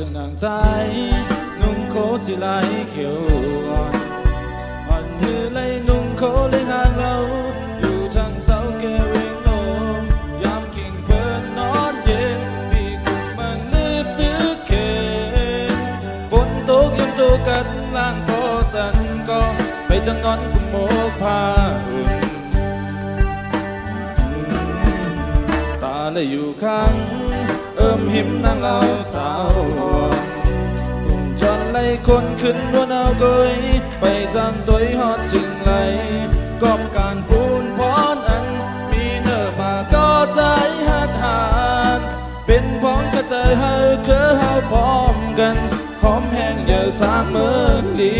ถึงนางใจนุ่งโคสิไหลเขียวอ่อนมือเลยนุ่งโคเลยห่างเราอยู่ทางเสาแก้วเวงลมยามกิ่งเพิ่นนอนเย็นมีกุ่มมังนึบตึกเข็นฝนตกยามตกกันล่างก็สันก็ไปจังนอนกุมโมกผ้าอุ่นตาเลยอยู่ข้างหิมนางเราสาวจนไล่คนขึ้นวนเอาเกยไปจังตัวฮอดจึงไหลกอบการปูนพรอันมีเนื้อมาก็ใจหัดหานเป็นพ้องกระจายเฮาคือเฮาพร้อมกันหอมแห้งเยอะสามเมืองลี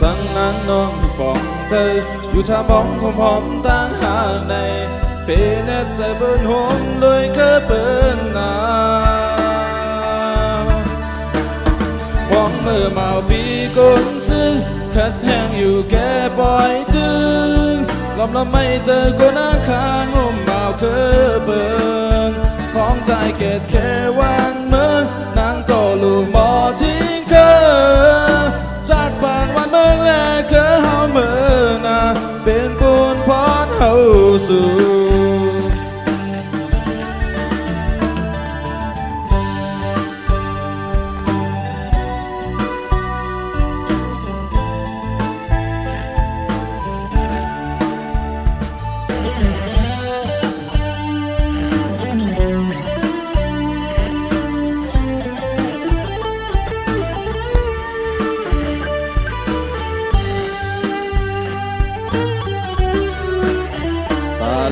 สั่งนางน้องปองเจออยู่ท่าบ้องหอมต่างหากในเป็นใจเปิ้นหงโดยเคยเปิ้นหนาวฟ้องเมื่อเมาปีก้นซึ้งขัดแห้งอยู่แก่ปล่อยตึงลมไม่เจอคนอาคางมเมาเคยเปิ้นฟ้องใจเกตแค่วันเมื่อนางก็ลูกหมอทิ้งเคยจัดผ่านวันเมื่อแรกเคยเฮาเมื่อนาเป็นบุญพรเฮาสู่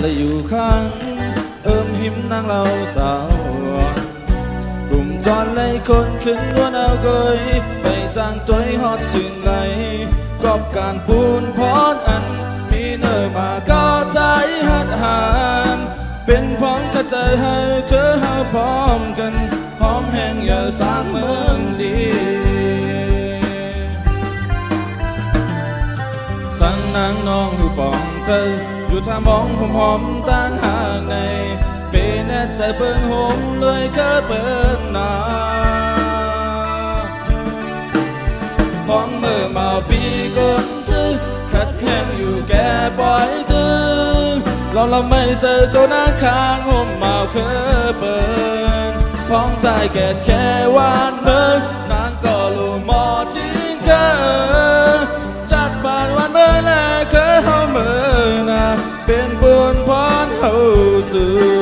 และอยู่ข้างหิมนางเราสาวกลุ่มจอนไล่คนขึ้นวนเอาเกยไปจางตัวฮอดจึงไหลกอบการปูนพรอันมีเนื้อมาก็ใจหัดหานเป็นพ้องกระจายเฮาคือเฮาพร้อมกันหอมแห้งอย่าสร้างเมืองดีสั่งนางน้องหูปองเจออยู่ท่ามองหอมต่างห่างในเป็นใจเปิ้นหงเลยเคยเปิ้นหนามองเมื่อเมาปีก้นซึ้งขัดแห้งอยู่แก่ปล่อยตึงเราไม่เจอก็น่าค้างหมเมาเคยเปิ้นพ้องใจแก่แค่วันเมื่อนางก็ลูกหมอทิ้งเคยจัดบ้านวันเมื่อแลเคยเฮาเมื่อนาเป็นบุญพรเฮาสู่